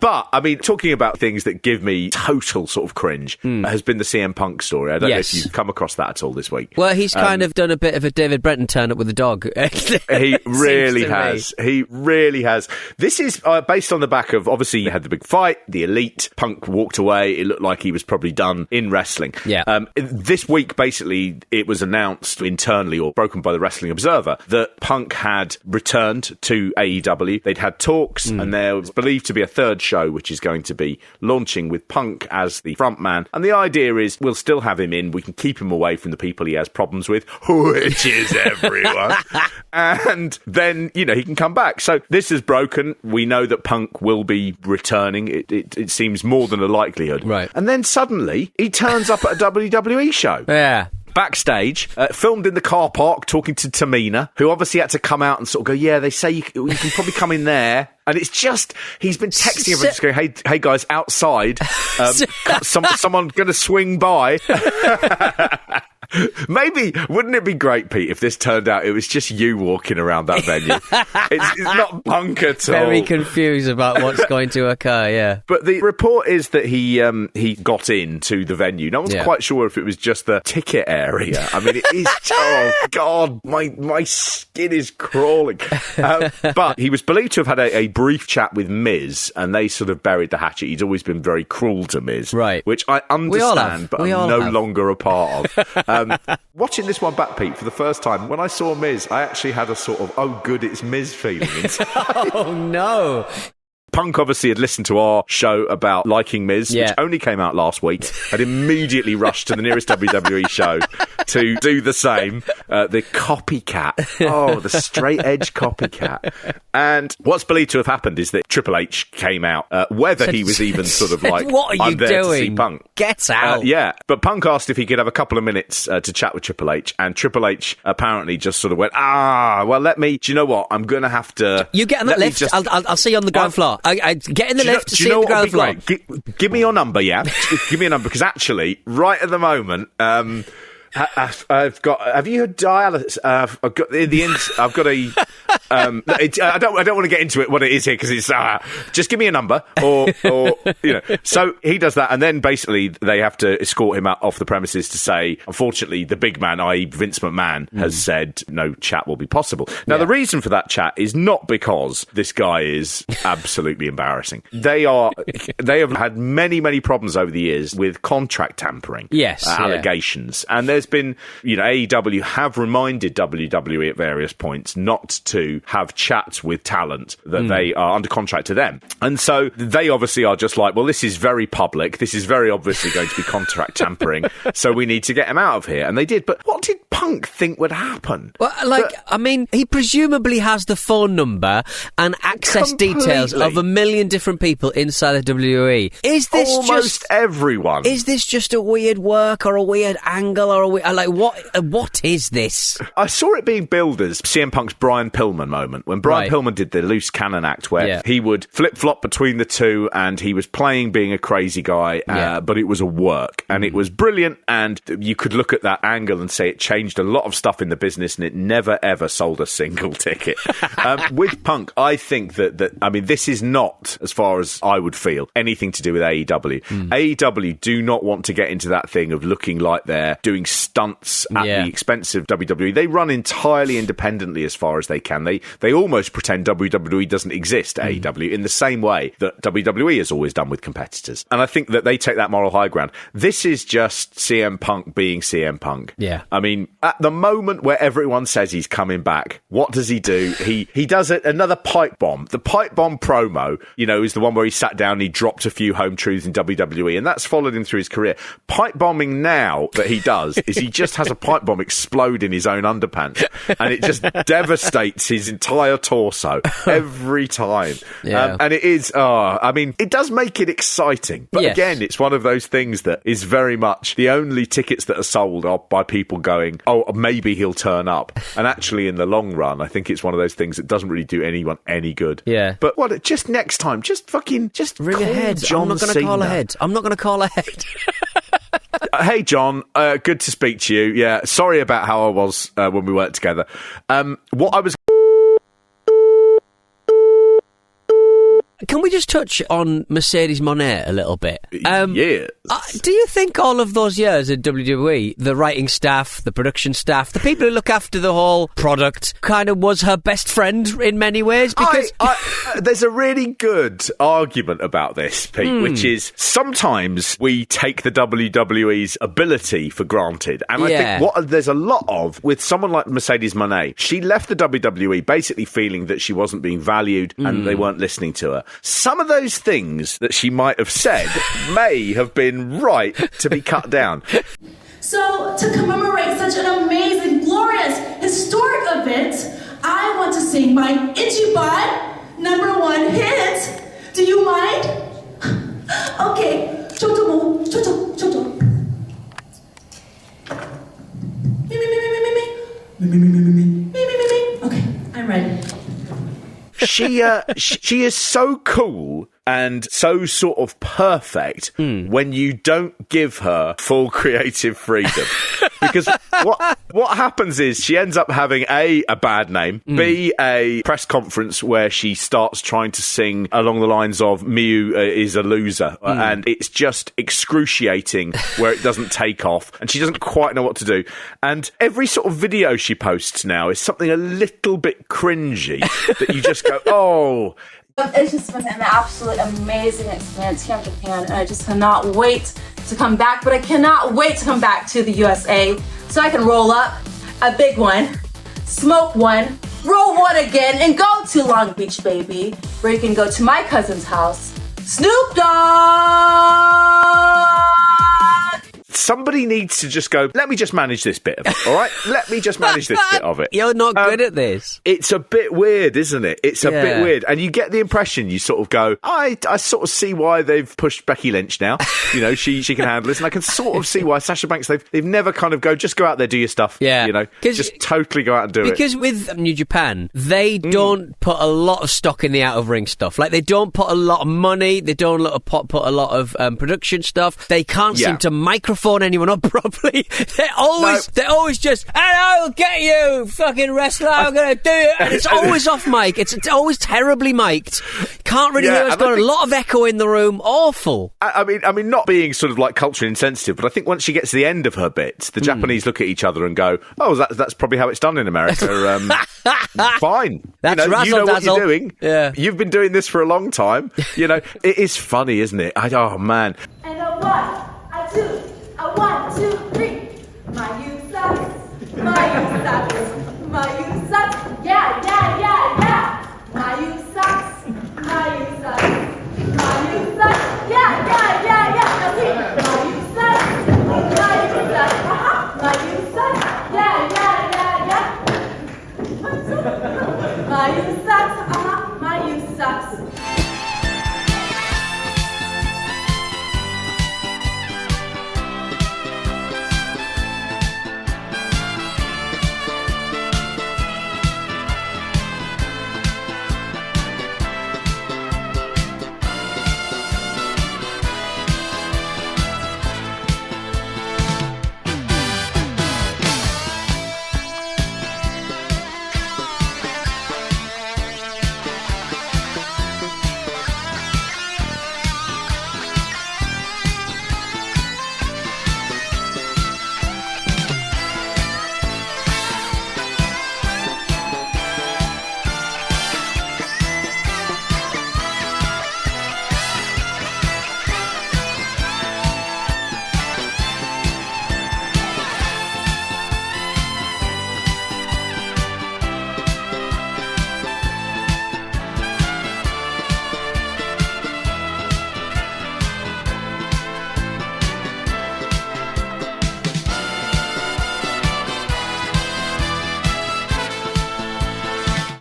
But, I mean, talking about things that give me total sort of cringe has been the CM Punk story. I don't know if you've come across that at all this week. Well, he's kind of done a bit of a David Brenton turn up with a dog. He really has. He really has. This is based on the back of, obviously, you had the big fight, the Elite. Punk walked away. It looked like he was probably done in wrestling. Yeah. This week, basically, it was announced internally or broken by the Wrestling Observer that Punk had returned to AEW. They'd had talks, and there was believed to be a third show, which is going to be launching with Punk as the front man. And the idea is we'll still have him in. We can keep him away from the people he has problems with, which is everyone. And then, you know, he can come back. So this is broken. We know that Punk will be returning. It seems more than a likelihood. Right. And then suddenly he turns up at a WWE show. Yeah. Backstage, filmed in the car park, talking to Tamina, who obviously had to come out and sort of go, yeah, they say you can probably come in there. And it's just, he's been texting everyone, just going, hey guys, outside, someone going to swing by. Maybe, wouldn't it be great, Pete, if this turned out it was just you walking around that venue? It's not Punk at all. Very confused about what's going to occur, yeah. But the report is that he got into the venue. No one's quite sure if it was just the ticket area. I mean, it is, oh God, my skin is crawling. But he was believed to have had a brief chat with Miz, and they sort of buried the hatchet. He's always been very cruel to Miz. Right. Which I understand, but I'm no longer a part of. Watching this one back, Pete, for the first time, when I saw Miz, I actually had a sort of, oh, good, it's Miz feeling inside. Oh, no. Punk obviously had listened to our show about liking Miz, which only came out last week, had immediately rushed to the nearest WWE show to do the same. The copycat. Oh, the straight-edge copycat. And what's believed to have happened is that Triple H came out, whether he was even sort of like, what are you there doing? To see Punk. Get out. Yeah, but Punk asked if he could have a couple of minutes to chat with Triple H, and Triple H apparently just sort of went, well, do you know what? I'm going to have to... You get on that lift, I'll see you on the ground floor. I get in the lift to see on the ground floor. Give me your number, yeah? Give me a number, because actually, right at the moment... I've got. Have you heard dialysis? I've got in the end. I've got a. I don't want to get into it what it is here, because it's. Just give me a number, or you know. So he does that, and then basically they have to escort him out off the premises to say, unfortunately, the big man, i.e. Vince McMahon, has said no chat will be possible. Now the reason for that chat is not because this guy is absolutely embarrassing. They have had many problems over the years with contract tampering. Yes, allegations, and there's been, you know, AEW have reminded WWE at various points not to have chats with talent that they are under contract to them. And so they obviously are just like, well, this is very public. This is very obviously going to be contract tampering. So we need to get him out of here. And they did. But what did Punk think would happen? Well, I mean, he presumably has the phone number and access details of 1 million different people inside the WWE. Is this almost everyone? Is this just a weird work or a weird angle or a like what is this? I saw it being billed as CM Punk's Brian Pillman moment, when Brian Pillman did the loose cannon act where he would flip-flop between the two, and he was playing being a crazy guy, but it was a work, and it was brilliant, and you could look at that angle and say it changed a lot of stuff in the business, and it never ever sold a single ticket. With Punk, I think that I mean, this is not, as far as I would feel, anything to do with AEW. AEW do not want to get into that thing of looking like they're doing stunts at the expense of WWE. They run entirely independently as far as they can. They almost pretend WWE doesn't exist at AEW, in the same way that WWE has always done with competitors. And I think that they take that moral high ground. This is just CM Punk being CM Punk. Yeah. I mean, at the moment where everyone says he's coming back, what does he do? He does another pipe bomb. The pipe bomb promo, you know, is the one where he sat down and he dropped a few home truths in WWE, and that's followed him through his career. Pipe bombing now that he does is he just has a pipe bomb explode in his own underpants, and it just devastates his entire torso every time. And it is, I mean, it does make it exciting. But again, it's one of those things that is very much the only tickets that are sold are by people going, oh, maybe he'll turn up. And actually, in the long run, I think it's one of those things that doesn't really do anyone any good. Yeah. But just next time, just ring ahead. John I'm not going to call ahead. I'm not going to call ahead. Hey, John, good to speak to you. Yeah, sorry about how I was when we worked together. Can we just touch on Mercedes Moné a little bit? Yes. Do you think all of those years in WWE, the writing staff, the production staff, the people who look after the whole product, kind of was her best friend in many ways? Because there's a really good argument about this, Pete, which is sometimes we take the WWE's ability for granted. And I think what there's a lot of with someone like Mercedes Moné, she left the WWE basically feeling that she wasn't being valued and they weren't listening to her. Some of those things that she might have said may have been right to be cut down. So, to commemorate such an amazing, glorious, historic event, I want to sing my Itchy Bot #1 hit. Do you mind? Okay. Chotomo, choto, choto. Me, me, me, me, me, me, me. Me, me, me, me, me, me. Me, me, me, me. Okay, I'm ready. She is so cool and so sort of perfect when you don't give her full creative freedom. Because what happens is she ends up having a bad name, B, a press conference where she starts trying to sing along the lines of Miu is a loser, and it's just excruciating where it doesn't take off, and she doesn't quite know what to do. And every sort of video she posts now is something a little bit cringy that you just go, oh... It's just been an absolutely amazing experience here in Japan, and I just cannot wait to come back, but I cannot wait to come back to the USA so I can roll up a big one, smoke one, roll one again, and go to Long Beach, baby, where you can go to my cousin's house, Snoop Dogg! Somebody needs to just go, let me just manage this bit of it, all right? Let me just manage this bit of it. You're not good at this. It's a bit weird, isn't it? It's a bit weird. And you get the impression, you sort of go, I sort of see why they've pushed Becky Lynch now. You know, she can handle this. And I can sort of see why Sasha Banks, they've never kind of go, just go out there, do your stuff. Yeah. You know, just totally go out and do it. Because with New Japan, they don't put a lot of stock in the out-of-ring stuff. Like, they don't put a lot of money. They don't put a lot of production stuff. They can't seem to microphone anyone up properly. They're always just, and I'll get you, fucking wrestler, I'm going to do it. And it's always off mic. It's always terribly mic'd. Can't really hear. It's got a lot of echo in the room. Awful. I mean, not being sort of like culturally insensitive, but I think once she gets to the end of her bits, the Japanese look at each other and go, oh, that's probably how it's done in America. Fine. That's you know what you're doing. Yeah. You've been doing this for a long time. You know, it is funny, isn't it? Oh, man. And a 1, a 2, a 1, 2, 3. My you sucks. My you sucks. My you